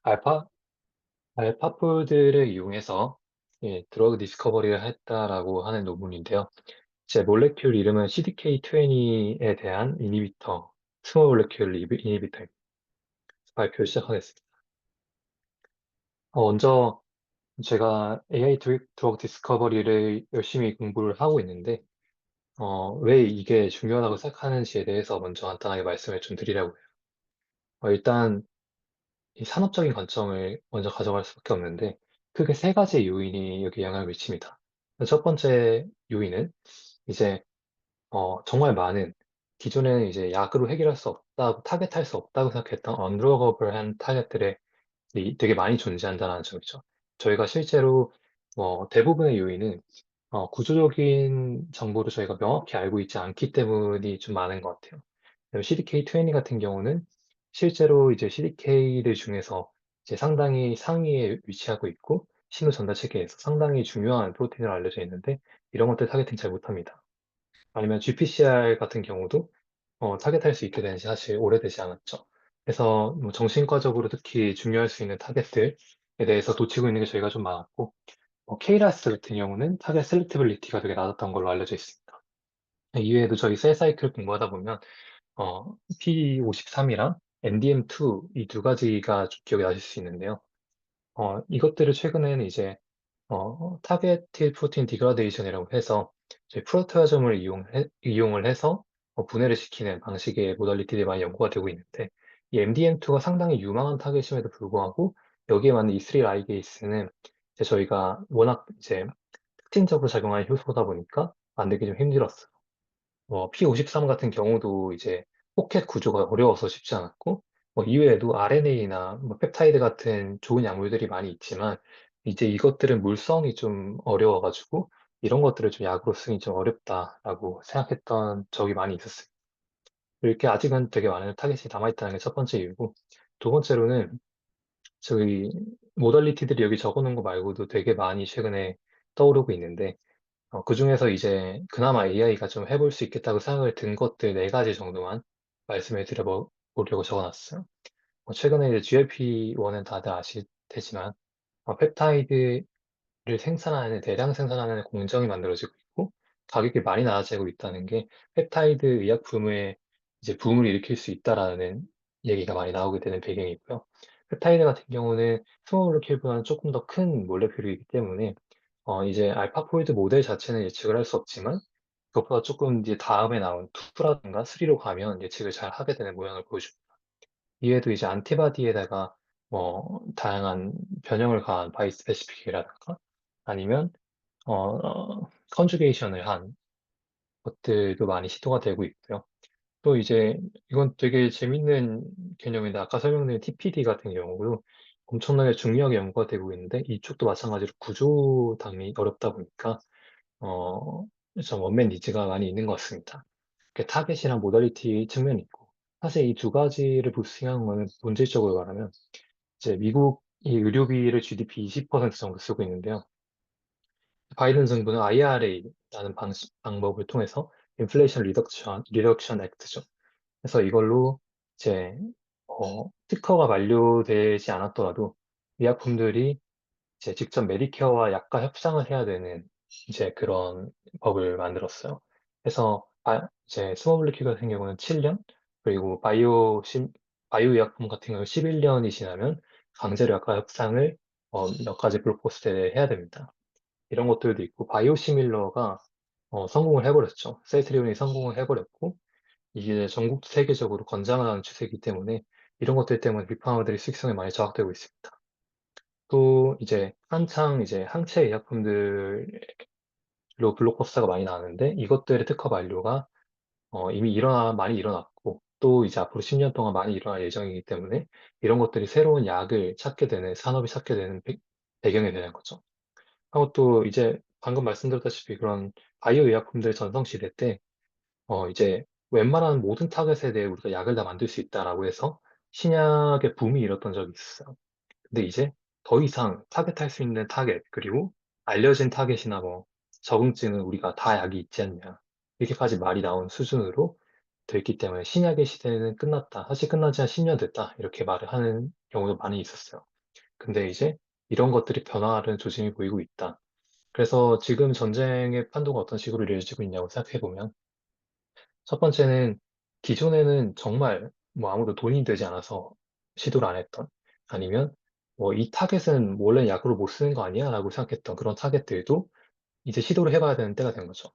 알파, 알파포들을 이용해서 드러그 디스커버리를 했다라고 하는 논문인데요. 제 몰레큘 이름은 CDK20에 대한 이니비터, 스몰 몰레큘 이니비터 발표 시작하겠습니다. 먼저 제가 AI 드러그 디스커버리를 열심히 공부를 하고 있는데, 왜 이게 중요하다고 생각하는지에 대해서 먼저 간단하게 말씀을 좀 드리려고 해요. 일단 이 산업적인 관점을 먼저 가져갈 수밖에 없는데 크게 세 가지 요인이 여기 영향을 미칩니다. 첫 번째 요인은 이제 정말 많은 기존에는 이제 약으로 해결할 수 없다고 타겟할 수 없다고 생각했던 언드러거블한 타겟들이 되게 많이 존재한다는 점이죠. 저희가 실제로 대부분의 요인은 구조적인 정보를 저희가 명확히 알고 있지 않기 때문이 좀 많은 것 같아요. CDK20 같은 경우는 실제로 이제 CDK들 중에서 이제 상당히 상위에 위치하고 있고 신호 전달 체계에서 상당히 중요한 프로틴으로 알려져 있는데 이런 것들 타겟팅 잘 못합니다. 아니면 GPCR 같은 경우도 타겟할 수 있게 된 지 사실 오래되지 않았죠. 그래서 뭐 정신과적으로 특히 중요할 수 있는 타겟들에 대해서 놓치고 있는 게 저희가 좀 많았고 KRAS 같은 경우는 타겟 셀렉티빌리티가 되게 낮았던 걸로 알려져 있습니다. 이외에도 저희 셀 사이클 공부하다 보면 P53이랑 NDM2 이 두 가지가 좀 기억이 나실 수 있는데요. 이것들을 최근에는 이제 타겟티드 프로틴 디그라데이션이라고 해서 저희 프로테아점을 이용을 해서 분해를 시키는 방식의 모달리티들이 많이 연구가 되고 있는데 이 MDM2가 상당히 유망한 타겟임에도 불구하고 여기에 맞는 E3 라이게이스는 이제 저희가 워낙 이제 특징적으로 작용하는 효소다 보니까 만들기 좀 힘들었어요. P53 같은 경우도 이제 포켓 구조가 어려워서 쉽지 않았고, 이외에도 RNA나 펩타이드 같은 좋은 약물들이 많이 있지만, 이제 이것들은 물성이 좀 어려워가지고, 이런 것들을 좀 약으로 쓰기 좀 어렵다라고 생각했던 적이 많이 있었어요. 이렇게 아직은 되게 많은 타겟이 남아있다는 게 첫 번째 이유고, 두 번째로는 저희 모달리티들이 여기 적어놓은 거 말고도 되게 많이 최근에 떠오르고 있는데, 그중에서 이제 그나마 AI가 좀 해볼 수 있겠다고 생각을 든 것들 네 가지 정도만 말씀을 드려보려고 적어놨어요. 최근에 이제 GLP-1은 다들 아실 테지만, 펩타이드를 생산하는, 대량 생산하는 공정이 만들어지고 있고, 가격이 많이 낮아지고 있다는 게 펩타이드 의약품을 이제 붐을 일으킬 수 있다라는 얘기가 많이 나오게 되는 배경이고요. 펩타이드 같은 경우는 스몰 몰레큘보다는 조금 더 큰 몰레큘이기 때문에 이제 알파포이드 모델 자체는 예측을 할 수 없지만 그것보다 조금 이제 다음에 나온 2라든가 3로 가면 예측을 잘 하게 되는 모양을 보여줍니다. 이외에도 이제 안티바디에다가 다양한 변형을 가한 바이스페시픽이라든가 아니면 컨주게이션을 한 것들도 많이 시도가 되고 있고요. 또 이제 이건 되게 재밌는 개념인데 아까 설명드린 TPD 같은 경우도 엄청나게 중요하게 연구가 되고 있는데 이쪽도 마찬가지로 구조 당이 어렵다 보니까 어, 좀 원맨 니즈가 많이 있는 것 같습니다. 타겟이랑 모달리티 측면이 있고, 사실 이 두 가지를 부스팅하는 거는 본질적으로 말하면, 이제 미국이 의료비를 GDP 20% 정도 쓰고 있는데요. 바이든 정부는 IRA라는 방법을 통해서 인플레이션 리덕션 액트죠. 그래서 이걸로 이제, 특허가 만료되지 않았더라도 의약품들이 이제 직접 메디케어와 약과 협상을 해야 되는 이제 그런 법을 만들었어요. 그래서 이제 스몰 몰리큐 같은 경우는 7년, 그리고 바이오 의약품 같은 경우는 11년이 지나면 강제로 약과 협상을 몇 가지 블록버스터에 해야 됩니다. 이런 것들도 있고 바이오 시밀러가 성공을 해버렸죠. 셀트리온이 성공을 해버렸고 이게 전국 세계적으로 권장을 하는 추세이기 때문에 이런 것들 때문에 비파마들이 수익성이 많이 저하되고 있습니다. 또 이제 한창 이제 항체 의약품들로 블록버스터가 많이 나왔는데 이것들의 특허 만료가 이미 많이 일어났고 또 이제 앞으로 10년 동안 많이 일어날 예정이기 때문에 이런 것들이 새로운 약을 찾게 되는 산업이 찾게 되는 배경이 되는 거죠. 하고 또 이제 방금 말씀드렸다시피 그런 바이오 의약품들 전성시대 때 이제 웬만한 모든 타겟에 대해 우리가 약을 다 만들 수 있다라고 해서 신약의 붐이 일었던 적이 있어요. 근데 이제 더 이상 타겟할 수 있는 타겟, 그리고 알려진 타겟이나 적응증은 우리가 다 약이 있지 않냐. 이렇게까지 말이 나온 수준으로 됐기 때문에 신약의 시대는 끝났다. 사실 끝난 지 한 10년 됐다. 이렇게 말을 하는 경우도 많이 있었어요. 근데 이제 이런 것들이 변화하는 조짐이 보이고 있다. 그래서 지금 전쟁의 판도가 어떤 식으로 이루어지고 있냐고 생각해 보면 첫 번째는 기존에는 정말 뭐 아무도 돈이 되지 않아서 시도를 안 했던 아니면 뭐 이 타겟은 원래 약으로 못 쓰는 거 아니야? 라고 생각했던 그런 타겟들도 이제 시도를 해봐야 되는 때가 된 거죠.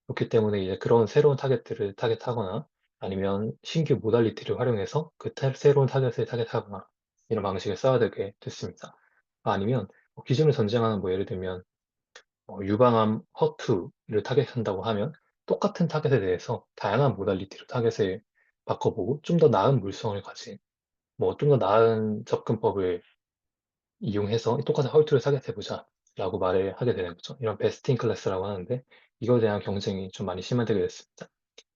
그렇기 때문에 이제 그런 새로운 타겟들을 타겟하거나 아니면 신규 모달리티를 활용해서 새로운 타겟을 타겟하거나 이런 방식을 써야 되게 됐습니다. 아니면 뭐 기존에 전쟁하는 뭐 예를 들면 유방암, 허투를 타겟한다고 하면 똑같은 타겟에 대해서 다양한 모달리티로 타겟을 바꿔보고 좀 더 나은 물성을 가진 뭐 좀 더 나은 접근법을 이용해서 똑같은 헐투를 타겟해보자 라고 말을 하게 되는 거죠. 이런 베스트 인 클래스라고 하는데 이거에 대한 경쟁이 좀 많이 심화되게 됐습니다.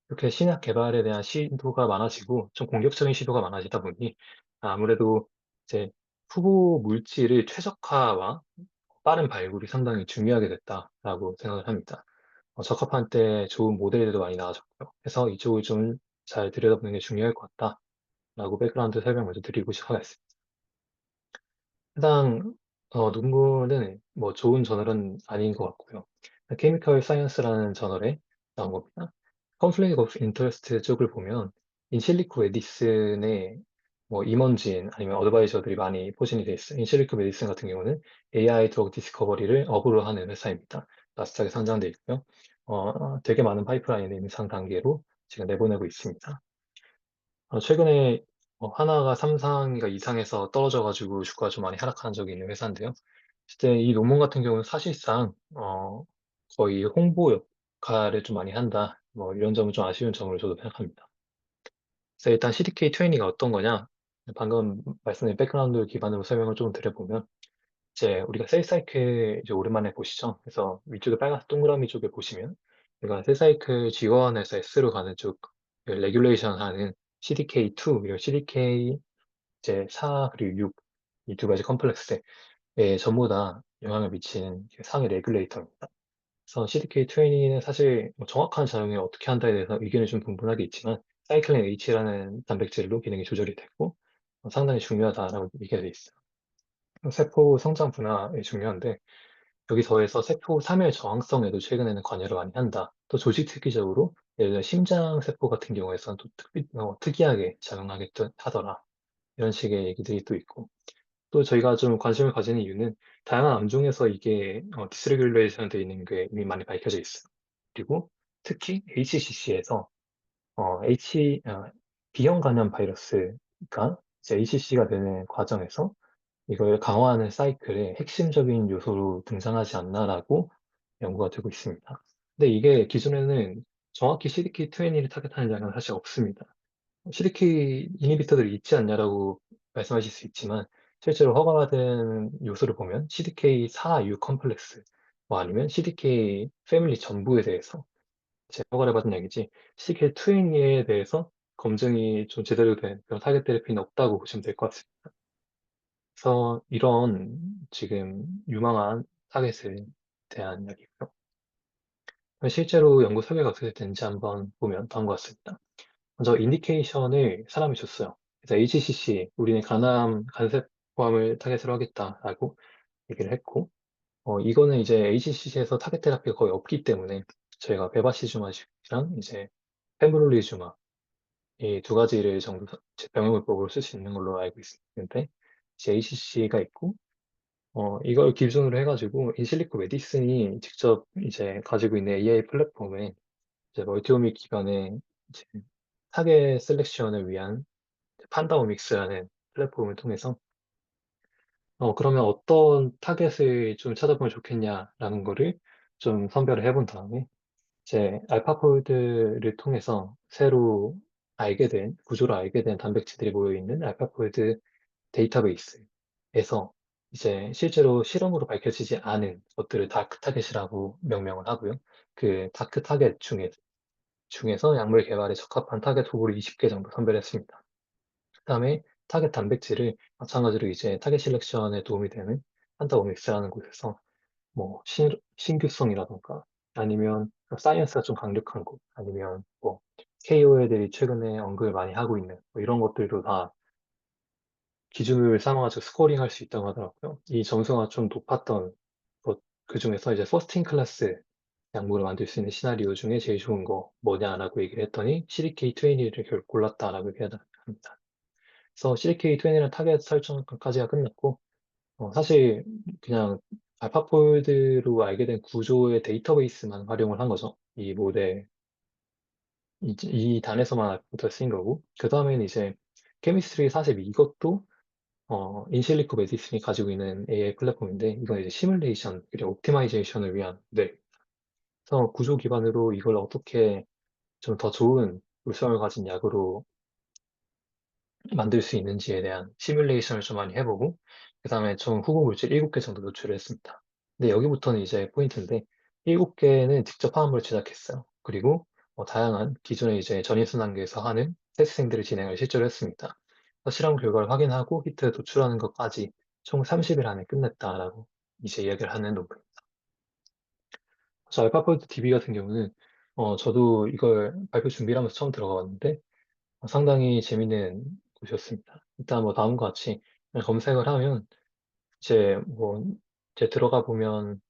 이렇게 신약 개발에 대한 시도가 많아지고 좀 공격적인 시도가 많아지다 보니 아무래도 이제 후보 물질의 최적화와 빠른 발굴이 상당히 중요하게 됐다라고 생각을 합니다. 적합한 때 좋은 모델들도 많이 나와졌고요. 그래서 이쪽을 좀 잘 들여다보는 게 중요할 것 같다라고 백그라운드 설명 먼저 드리고 시작하겠습니다. 해당 논문은 뭐 좋은 저널은 아닌 것 같고요. 케미컬 사이언스라는 저널에 나온 겁니다. conflict of interest 쪽을 보면 인실리코 메디슨의 뭐 임원진 아니면 어드바이저들이 많이 포진이 돼 있어요. 인실리코 메디슨 같은 경우는 AI 드러그 디스커버리를 업으로 하는 회사입니다. 나스닥에 상장돼 있고요. 되게 많은 파이프라인을 이미 상 단계로 지금 내보내고 있습니다. 최근에 하나가 3상위가 이상에서 떨어져 가지고 주가가 좀 많이 하락한 적이 있는 회사인데요. 실제 이 논문 같은 경우는 사실상 거의 홍보 역할을 좀 많이 한다. 뭐 이런 점은 좀 아쉬운 점으로 저도 생각합니다. 그래서 일단 CDK20가 어떤 거냐? 방금 말씀드린 백그라운드 기반으로 설명을 좀 드려보면 이제 우리가 셀 사이클 이제 오랜만에 보시죠. 그래서 위쪽에 빨간 동그라미 쪽에 보시면 우리가 셀 사이클 G1에서 S로 가는 쪽 레귤레이션 하는 CDK2 그리고 CDK 이제 4 그리고 6 이 두 가지 컴플렉스에 전부 다 영향을 미치는 상위 레귤레이터입니다. 그래서 CDK20는 사실 뭐 정확한 작용을 어떻게 한다에 대해서 의견이 좀 분분하게 있지만 사이클린 H라는 단백질로 기능이 조절이 되고 상당히 중요하다라고 얘기가 돼 있어요. 세포 성장 분화에 중요한데 여기 더해서 세포 사멸 저항성에도 최근에는 관여를 많이 한다. 또 조직 특기적으로 예를 들어 심장 세포 같은 경우에서는 또 특이하게 작용하게 하더라. 이런 식의 얘기들이 또 있고. 또 저희가 좀 관심을 가지는 이유는 다양한 암종에서 이게 디스레귤레이션 되어 있는 게 이미 많이 밝혀져 있어요. 그리고 특히 HCC에서 B형 감염 바이러스가 이제 HCC가 되는 과정에서 이걸 강화하는 사이클의 핵심적인 요소로 등장하지 않나라고 연구가 되고 있습니다. 근데 이게 기존에는 정확히 CDK20를 타겟하는 약은 사실 없습니다. CDK 이니비터들이 있지 않냐라고 말씀하실 수 있지만 실제로 허가가 된 요소를 보면 CDK4, 6 컴플렉스 뭐 아니면 CDK 패밀리 전부에 대해서 제 허가를 받은 약이지 CDK20에 대해서 검증이 좀 제대로 된 그런 타겟 테라피는 없다고 보시면 될 것 같습니다. 그래서 이런 지금 유망한 타겟에 대한 이야기고요. 실제로 연구 설계가 어떻게 됐는지 한번 보면 다음과 같습니다. 먼저 인디케이션을 사람이 줬어요. 그래서 HCC, 우리는 간세포암을 타겟으로 하겠다라고 얘기를 했고, 이거는 이제 HCC에서 타겟 테라피가 거의 없기 때문에 저희가 베바시주마랑 이제 펜브롤리주마 이 두 가지를 정도 병용물법으로 쓸 수 있는 걸로 알고 있는데, 이제 HCC가 있고, 이걸 기준으로 해가지고 인실리코 메디슨이 직접 이제 가지고 있는 AI 플랫폼에 이제 멀티오믹 기반의 이제 타겟 셀렉션을 위한 판다오믹스라는 플랫폼을 통해서 그러면 어떤 타겟을 좀 찾아보면 좋겠냐라는 거를 좀 선별을 해본 다음에 이제 알파폴드를 통해서 새로 구조를 알게 된 단백질들이 모여 있는 알파폴드 데이터베이스에서 이제 실제로 실험으로 밝혀지지 않은 것들을 다크 타겟이라고 명명을 하고요. 그 다크 타겟 중에서 약물 개발에 적합한 타겟 후보를 20개 정도 선별했습니다. 그다음에 타겟 단백질을 마찬가지로 이제 타겟 셀렉션에 도움이 되는 판타오믹스라는 곳에서 뭐 신규성이라던가 아니면 사이언스가 좀 강력한 곳 아니면 뭐 KOL들이 최근에 언급을 많이 하고 있는 뭐 이런 것들도 다 기준을 삼아가지고 스코어링 할 수 있다고 하더라고요. 이 점수가 좀 높았던 것, 그 중에서 이제 퍼스트 인 클래스 약물을 만들 수 있는 시나리오 중에 제일 좋은 거 뭐냐라고 얘기를 했더니 CDK20를 골랐다라고 얘기합니다. 그래서 CDK20는 타겟 설정까지가 끝났고, 사실 그냥 알파폴드로 알게 된 구조의 데이터베이스만 활용을 한 거죠. 이 모델, 이 단에서만 알파폴드가 쓰인 거고, 그 다음에는 이제 케미스트리 42 이것도 인실리코 메디슨이 가지고 있는 AI 플랫폼인데, 이건 이제 시뮬레이션, 그리고 옵티마이제이션을 위한, 네. 그래서 구조 기반으로 이걸 어떻게 좀 더 좋은 물성을 가진 약으로 만들 수 있는지에 대한 시뮬레이션을 좀 많이 해보고, 그 다음에 총 후보 물질 7개 정도 노출을 했습니다. 근데 여기부터는 이제 포인트인데, 7개는 직접 화합물을 제작했어요. 그리고 다양한 기존에 이제 전입선 단계에서 하는 테스팅들을 진행을 실제로 했습니다. 그래서 실험 결과를 확인하고 히트 도출하는 것까지 총 30일 안에 끝냈다라고 이제 이야기를 하는 논문. 저 알파포드 DB 같은 경우는 저도 이걸 발표 준비를 하면서 처음 들어가봤는데 상당히 재밌는 곳이었습니다. 일단 뭐 다음과 같이 그냥 검색을 하면 이제 들어가 보면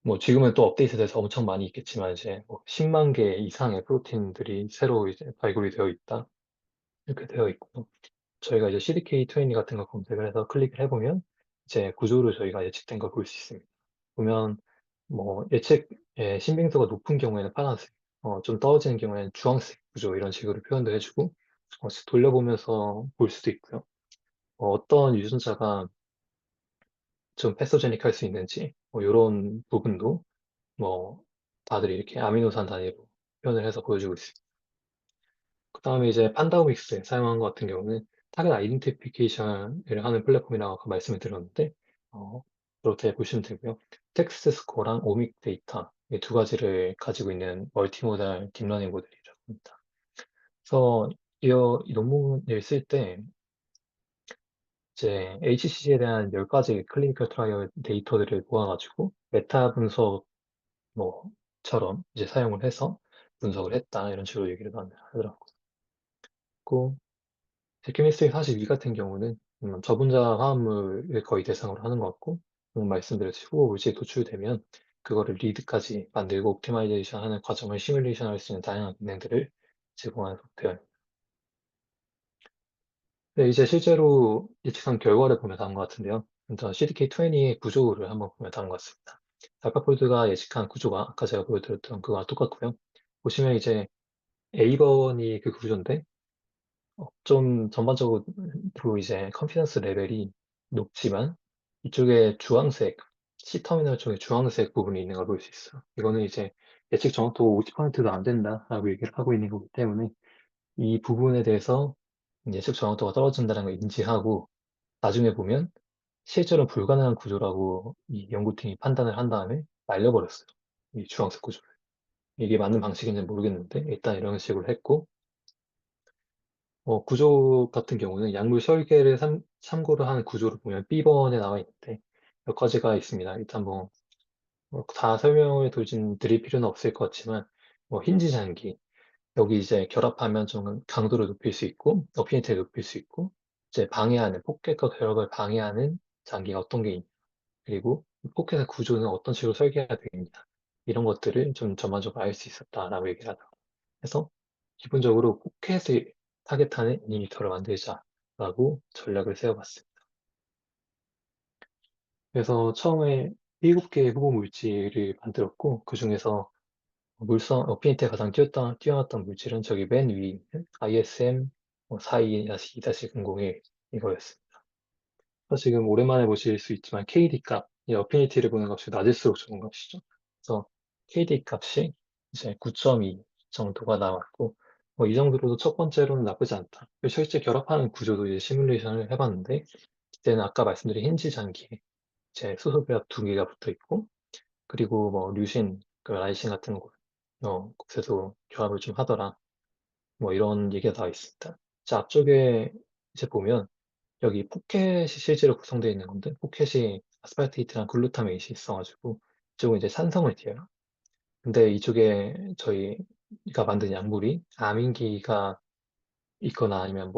뭐 지금은 또 업데이트돼서 엄청 많이 있겠지만 이제 뭐 10만 개 이상의 프로틴들이 새로 이제 발굴이 되어 있다 이렇게 되어 있고 저희가 이제 CDK20 같은 거 검색을 해서 클릭을 해보면 이제 구조로 저희가 예측된 걸 볼 수 있습니다. 보면 뭐 신빙도가 높은 경우에는 파란색, 좀 떨어지는 경우에는 주황색 구조 이런 식으로 표현도 해주고 돌려보면서 볼 수도 있고요. 어떤 유전자가 좀 패소제닉할 수 있는지 이런 부분도 뭐 다들 이렇게 아미노산 단위로 표현을 해서 보여주고 있습니다. 그 다음에 이제 판다오믹스 사용한 것 같은 경우는 타겟 아이덴티피케이션을 하는 플랫폼이라고 아까 말씀을 드렸는데 어, 그렇게 보시면 되고요. 텍스트 스코어랑 오믹 데이터 이 두 가지를 가지고 있는 멀티모달 딥러닝 모델이라고 합니다. 그래서 이 논문을 쓸 때 이제 HCC에 대한 10가지 클리니컬 트라이얼 데이터들을 모아가지고 메타 분석 뭐처럼 이제 사용을 해서 분석을 했다 이런 식으로 얘기를 하더라고요. 그 케미스트리 42 같은 경우는 저분자 화합물을 거의 대상으로 하는 것 같고 말씀드렸듯이 후보 물질이 도출되면 그거를 리드까지 만들고 옵티마이제이션 하는 과정을 시뮬레이션 할 수 있는 다양한 기능들을 제공하는 소프트웨어. 네, 이제 실제로 예측한 결과를 보면 다음 것 같은데요. 일단 CDK20의 구조를 한번 보면 다음 것 같습니다. 알파폴드가 예측한 구조가 아까 제가 보여드렸던 그거와 똑같고요. 보시면 이제 A번이 그 구조인데 좀 전반적으로 이제 컨피던스 레벨이 높지만 이쪽에 주황색 C터미널 쪽에 주황색 부분이 있는 걸 볼 수 있어요. 이거는 이제 예측 정확도가 50%도 안 된다라고 얘기를 하고 있는 거기 때문에 이 부분에 대해서 예측 정확도가 떨어진다는 걸 인지하고 나중에 보면 실제로 불가능한 구조라고 이 연구팀이 판단을 한 다음에 날려버렸어요. 이 주황색 구조를. 이게 맞는 방식인지는 모르겠는데 일단 이런 식으로 했고 구조 같은 경우는 약물 설계를 참고로 하는 구조를 보면 B번에 나와 있는데 몇 가지가 있습니다. 일단 다 설명을 드릴 필요는 없을 것 같지만 힌지 장기 여기 이제 결합하면 좀 강도를 높일 수 있고 어피니티를 높일 수 있고 이제 방해하는 포켓과 결합을 방해하는 장기가 어떤 게 있냐 그리고 포켓의 구조는 어떤 식으로 설계가 되어 있냐 이런 것들을 좀 전반적으로 알 수 있었다라고 얘기를 하더라고요. 그래서 기본적으로 포켓을 타겟하는 이니비터를 만들자라고 전략을 세워봤습니다. 그래서 처음에 7개의 후보 물질을 만들었고 그 중에서 물성 어피니티가 가장 뛰어났던 물질은 저기 맨 위에 있는 ISM 42-2-001 이거였습니다. 그래서 지금 오랜만에 보실 수 있지만 KD 값, 이 어피니티를 보는 값이 낮을수록 좋은 값이죠. 그래서 KD 값이 이제 9.2 정도가 나왔고 이 정도로도 첫 번째로는 나쁘지 않다. 실제 결합하는 구조도 이제 시뮬레이션을 해봤는데 그때는 아까 말씀드린 힌지 장기에 이제 수소배합 2개가 붙어 있고 그리고 류신, 그 라이신 같은 곳에도 결합을 좀 하더라. 이런 얘기가 나와 있습니다. 자, 앞쪽에 이제 보면 여기 포켓이 실제로 구성되어 있는 건데 포켓이 아스파르테이트랑 글루타메이트이 있어가지고 이쪽은 이제 산성을 띠어요. 근데 이쪽에 저희가 만든 약물이 아민기가 있거나 아니면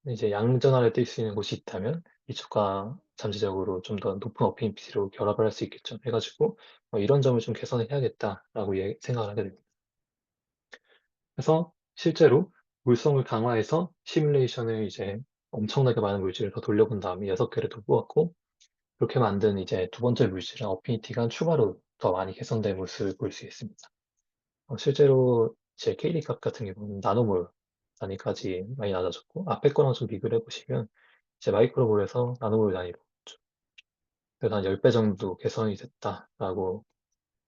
이제 양전환을 뛸 수 있는 곳이 있다면 이쪽과 잠재적으로 좀 더 높은 어피니티로 결합을 할 수 있겠죠. 해 가지고 '이런 점을 좀 개선을 해야겠다.'라고 생각을 하게 됩니다. 그래서 실제로 물성을 강화해서 시뮬레이션을 이제 엄청나게 많은 물질을 더 돌려본 다음에 6 개를 더 뽑았고, 그렇게 만든 이제 두 번째 물질은 어피니티가 추가로 더 많이 개선된 모습을 볼 수 있습니다. 실제로 제 KD 값 같은 경우는 나노몰 단위까지 많이 낮아졌고, 앞에 거랑 좀 비교를 해 보시면 이제 마이크로몰에서 나노몰 단위로 그래서 한 10배 정도 개선이 됐다라고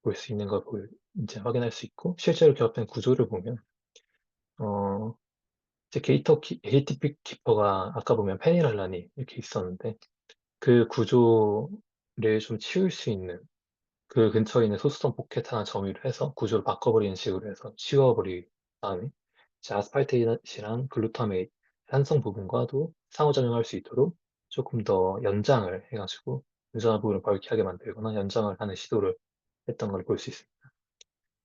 볼 수 있는 걸 이제 확인할 수 있고, 실제로 결합된 구조를 보면 어 이제 게이트 키퍼가 아까 보면 페니랄란이 이렇게 있었는데, 그 구조를 좀 치울 수 있는, 그 근처에 있는 소수점 포켓 하나 점유를 해서 구조를 바꿔버리는 식으로 해서 치워버린 다음에 이제 아스팔테이트랑 글루타메이트 산성 부분과도 상호작용할 수 있도록 조금 더 연장을 해 가지고 유전화 부분을 벌게하게 만들거나 연장을 하는 시도를 했던 걸 볼 수 있습니다.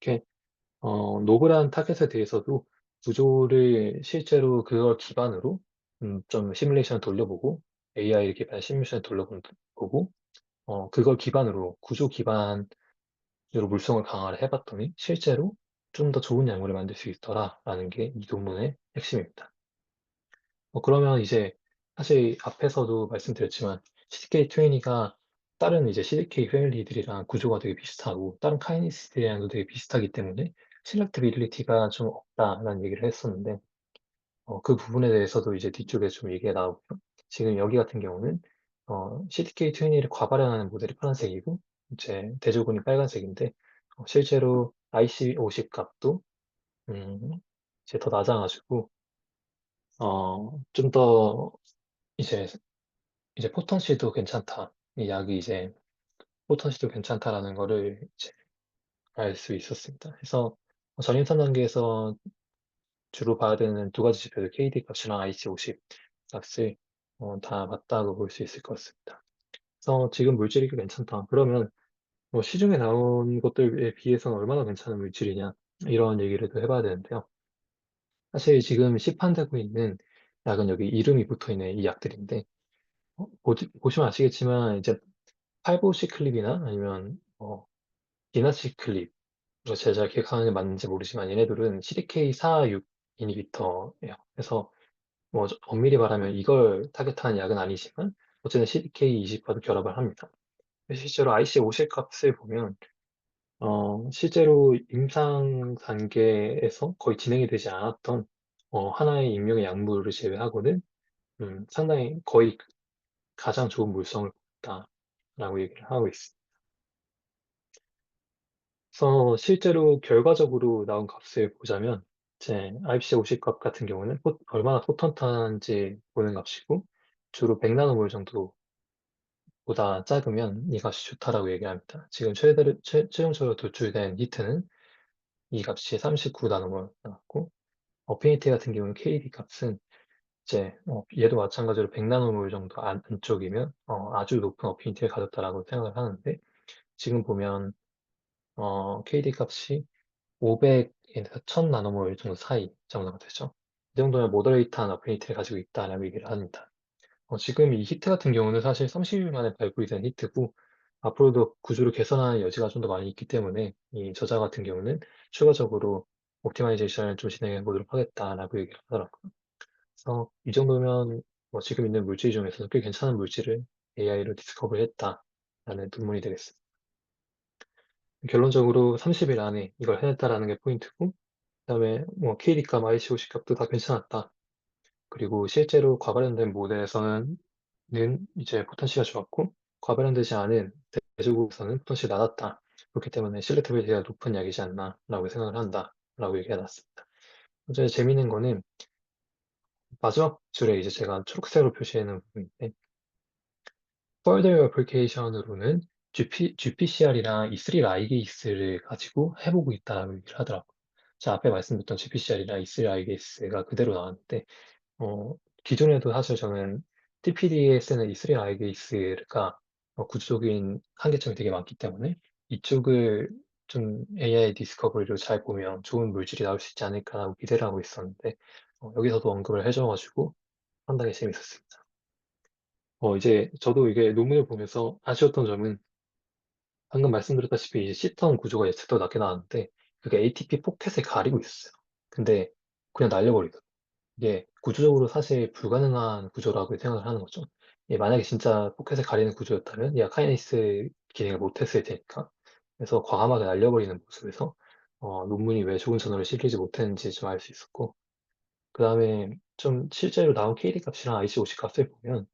이렇게 노블한 타겟에 대해서도 구조를 실제로 그걸 기반으로 좀 시뮬레이션을 돌려보고, AI를 기반한 시뮬레이션을 보고, 그걸 기반으로 구조 기반으로 물성을 강화를 해 봤더니 실제로 좀 더 좋은 약물을 만들 수 있더라라는 게 이 논문의 핵심입니다. 그러면 이제 사실 앞에서도 말씀드렸지만 CDK20가 다른 이제 CDK 패밀리들이랑 구조가 되게 비슷하고 다른 카이니스들이랑도 되게 비슷하기 때문에 셀렉트빌리티가 좀 없다라는 얘기를 했었는데, 그 부분에 대해서도 이제 뒤쪽에 좀 얘기가 나오고요. 지금 여기 같은 경우는 CDK20를 과발현하는 모델이 파란색이고 이제 대조군이 빨간색인데, 실제로 IC50 값도 음 이제 더 낮아 가지고 좀 더 이제 포턴시도 괜찮다. 이 약이 이제 포턴시도 괜찮다라는 거를 이제 알 수 있었습니다. 그래서 전임선 단계에서 주로 봐야 되는 두 가지 지표들 KD 값이랑 IC50 값을 다 맞다고 볼 수 있을 것 같습니다. 그래서 지금 물질이 꽤 괜찮다. 그러면 시중에 나온 것들에 비해서는 얼마나 괜찮은 물질이냐, 이런 얘기를 또 해 봐야 되는데요. 사실 지금 시판되고 있는 약은 여기 이름이 붙어 있는 이 약들인데, 보시면 아시겠지만 이제 팔보시클립이나 아니면 비나시클립, 제가 잘 기억하는 게 맞는지 모르지만 얘네들은 CDK4/6 이니비터예요. 그래서 엄밀히 말하면 이걸 타겟하는 약은 아니지만 어쨌든 CDK20과도 결합을 합니다. 실제로 IC50 값을 보면 실제로 임상 단계에서 거의 진행이 되지 않았던 하나의 익명의 약물을 제외하고는 상당히 거의 가장 좋은 물성을 보였다라고 얘기를 하고 있습니다. 그래서 실제로 결과적으로 나온 값을 보자면 이제 IC50 값 같은 경우는 얼마나 포턴트한지 보는 값이고, 주로 100 나노몰 정도보다 작으면 이 값이 좋다라고 얘기합니다. 지금 최종적으로 도출된 히트는 이 값이 39 나노몰 나왔고, 어피니티 같은 경우는 KD 값은 이제 얘도 마찬가지로 100 나노몰 정도 안쪽이면 아주 높은 어피니티를 가졌다라고 생각을 하는데, 지금 보면 KD 값이 500에서 1000 나노몰 정도 사이 정도가 되죠. 이 정도면 모더레이트한 어피니티를 가지고 있다라고 얘기를 합니다. 지금 이 히트 같은 경우는 사실 30일 만에 발굴이 된 히트고, 앞으로도 구조를 개선하는 여지가 좀 더 많이 있기 때문에 이 저자 같은 경우는 추가적으로 옵티마이제이션을 좀 진행해 보도록 하겠다라고 얘기를 하더라고요. 그래서 이 정도면 지금 있는 물질 중에서는 꽤 괜찮은 물질을 AI로 디스커버리 했다라는 논문이 되겠습니다. 결론적으로 30일 안에 이걸 해냈다라는 게 포인트고, 그다음에 KD값, IC50 값도 다 괜찮았다. 그리고 실제로 과발현된 모델에서는 이제 포턴시가 좋았고, 과발현되지 않은 대조국에서는 포턴시가 낮았다. 그렇기 때문에 실렉터빌리티가 높은 약이지 않나라고 생각을 한다라고 얘기해 놨습니다. 이제 재미있는 거는 마지막 줄에 이제 제가 초록색으로 표시해 놓은 부분인데, further application으로는 GPCR이랑 E3 라이게이스를 가지고 해보고 있다라고 얘기를 하더라고요. 제가 앞에 말씀드렸던 GPCR이랑 E3 라이게이스가 그대로 나왔는데, 어, 기존에도 사실 저는 TPD에 쓰는 E3 라이게이스가 구조적인 한계점이 되게 많기 때문에 이쪽을 좀 AI 디스커버리로 잘 보면 좋은 물질이 나올 수 있지 않을까라고 기대를 하고 있었는데, 여기서도 언급을 해줘가지고 상당히 재밌었습니다. 이제 저도 이게 논문을 보면서 아쉬웠던 점은 방금 말씀드렸다시피 이제 C턴 구조가 예측도 낮게 나왔는데 그게 ATP 포켓을 가리고 있었어요. 근데 그냥 날려버리더라고요. 이게 구조적으로 사실 불가능한 구조라고 생각을 하는 거죠. 만약에 진짜 포켓을 가리는 구조였다면 얘가 카이네이스 기능을 못했을 테니까. 그래서 과감하게 날려버리는 모습에서 논문이 왜 좋은 저널을 실리지 못했는지 좀 알 수 있었고, 그 다음에 좀 실제로 나온 KD 값이랑 IC50 값을 보면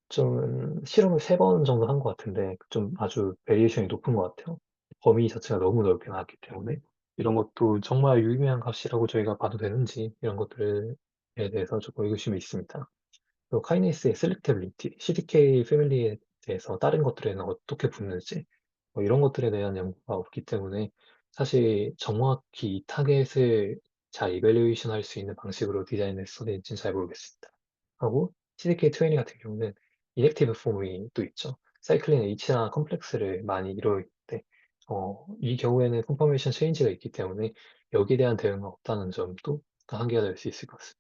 좀 실험을 3번 정도 한 것 같은데 좀 아주 베리에이션이 높은 것 같아요. 범위 자체가 너무 넓게 나왔기 때문에. 이런 것도 정말 유의미한 값이라고 저희가 봐도 되는지 이런 것들에 대해서 조금 의구심이 있습니다. 또 카이네이스의 셀렉테빌리티, CDK 패밀리에 대해서 다른 것들에는 어떻게 붙는지 이런 것들에 대한 연구가 없기 때문에 사실 정확히 이 타겟을 잘 이밸류에이션 할 수 있는 방식으로 디자인했었는지는 잘 모르겠습니다. 하고 CDK20 같은 경우는 인액티브 폼이 또 있죠. 사이클린 H나 컴플렉스를 많이 이루어있는데 이 경우에는 컨퍼메이션 체인지가 있기 때문에 여기에 대한 대응은 없다는 점도 한계가 될 수 있을 것 같습니다.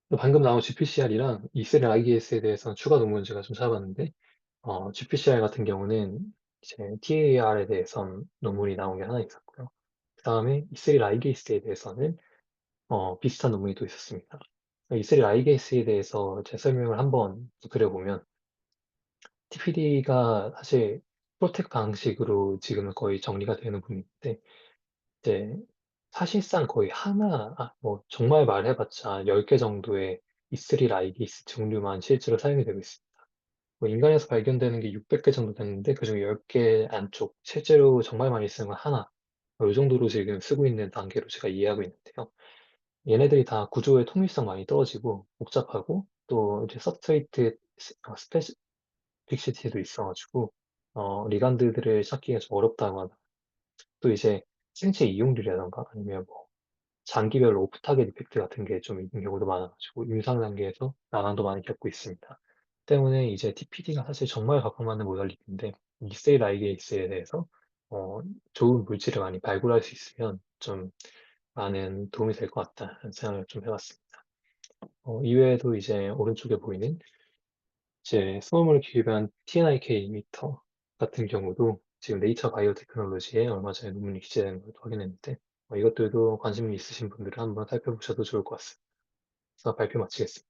또 방금 나온 GPCR이랑 이셀 IDS에 대해서는 추가 논문을 제가 좀 찾아봤는데 GPCR 같은 경우는 이제 TAR에 대해선 논문이 나온 게 하나 있었고요. 그 다음에 이셀 라이게이스에 대해서는 비슷한 논문이 또 있었습니다. 이셀 라이게이스에 대해서 제 설명을 한번 드려보면 TPD가 사실 프로텍 방식으로 지금은 거의 정리가 되는 분인데 이제 사실상 거의 하나, 뭐 정말 말해봤자 10개 정도의 이슬이 라이게이스 종류만 실제로 사용이 되고 있습니다. 뭐 인간에서 발견되는 게 600개 정도 됐는데 그중에 10개 안쪽, 실제로 정말 많이 쓰는 건 하나. 이 정도로 지금 쓰고 있는 단계로 제가 이해하고 있는데요. 얘네들이 다 구조의 통일성 많이 떨어지고 복잡하고 또 이제 서브스트레이트 스페시픽시티도 있어가지고 리간드들을 찾기가 좀 어렵다거나 또 이제 생체 이용률이라던가 아니면 뭐 장기별로 오프 타겟 이펙트 같은 게 좀 있는 경우도 많아가지고 임상 단계에서 난항도 많이 겪고 있습니다. 때문에 이제 TPD가 사실 정말 각광받는 모달리티인데 이 세일 라이게이스에 대해서 좋은 물질을 많이 발굴할 수 있으면 좀 많은 도움이 될 것 같다는 생각을 좀 해봤습니다. 이외에도 이제 오른쪽에 보이는 이제 스몰 기반 TNIK 미터 같은 경우도 지금 네이처 바이오테크놀로지에 얼마 전에 논문이 기재된 걸 확인했는데 이것들도 관심 있으신 분들은 한번 살펴보셔도 좋을 것 같습니다. 그래서 발표 마치겠습니다.